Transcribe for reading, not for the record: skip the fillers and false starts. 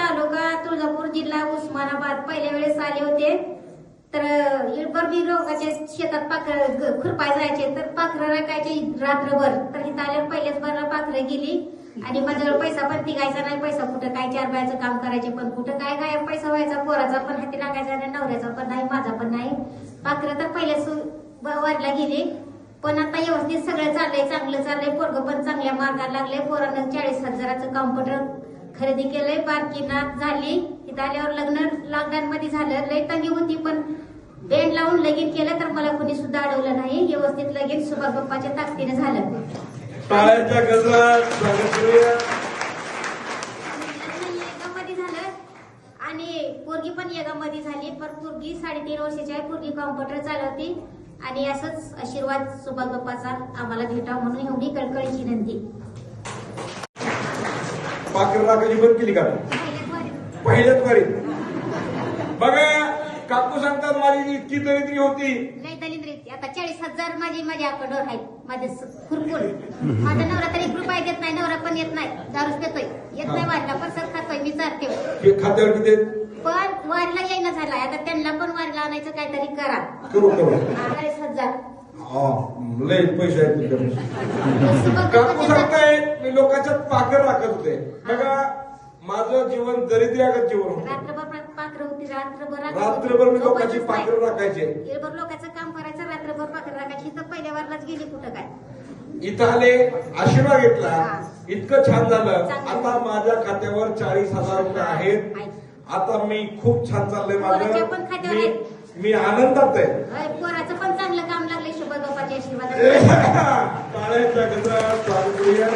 तालुका तुळजापूर जिल्हा उस्मानाबाद पहिल्या वेळेस आले होते तर इळबर्गी रोगाच्या शेतात पाखरं खुरपाय जायचे तर पाखरं राखायचे रात्रभर तर इथं आल्यावर पहिल्याच भरला पाखरं गेली आणि माझ्यावर पैसा पण तिघायचा नाही पैसा कुठं काय 4 बायाचं काम करायचे पण कुठं काय काय पैसा व्हायचा पोराचा पण हाती लागायचा नाही नवऱ्याचा पण नाही माझा पण नाही पाखरं तर पहिल्याच वाढला गेली पण आता व्यवस्थित सगळं चाललंय चांगलं चाललंय पोरग पण चांगल्या मार्गाला लागले पोरानं 40,000चं कॉम्प्युटर खरेदी केलंय बारकीना झाली इथं आल्यावर लग्न लॉकडाऊन मध्ये झालं लय तंगी होती पण बेंड लावून लगीन केलं तर मला कुणी सुद्धा अडवलं नाही व्यवस्थित लगीन सुभाष बाप्पाच्या ताकदीने झालं टाळ्यांच्या गजरात स्वागत करूया. येगामध्ये झालं आणि पोरगी पण येगामध्ये झाली पण पोरगी 3.5 वर्षाची आहे पोरगी कॉम्प्युटर चालवती आणि असंच आशीर्वाद सुभाष बाप्पाचा आम्हाला भेटावा म्हणून एवढी कळकळीची विनंती पाखरं राखायची बंद केली का पहिल्याच वारी बघा काकू सांगतात माझी इतकी दरिद्री होती नाही दलिंद्री आता 40,000 माझ्या अकाउंटवर आहेत माझे खुरपून माझा नवरा तरी 1 रुपया देत नाही नवरा पण येत नाही दारूच पितोय येत नाही वाढला पण सर खातोय मी चारते हे खात्यावर किती पण वारीला येईना झालाय आता त्यांना पण वारीला आणायचं काहीतरी करा करू 40,000 लय पैसे आहेत तुझ्याकडे काकू सांगतायत मी लोकांच्या पाखर राखत होते बघा माझं जीवन दरिद्र्यागत जीवन होतं रात्रभर पाखरं होती रात्रभर मी लोकांची पाखर राखायचे दिवसभर लोकांचं काम करायचं रात्रभर पाखरं राखायची तर पहिल्या वारलाच गेली कुठं काय इथं आले आशीर्वाद घेतला इतकं छान झालं आता माझ्या खात्यावर 40,000 रुपये आहेत आता मी खूप छान चाललंय माझं मी आनंदात आहे पोराचं पण चांगलं काम लागलंय शुभ बाप्पाच्या आशीर्वाद टाळ्यांच्या गजरात स्वागत करूया.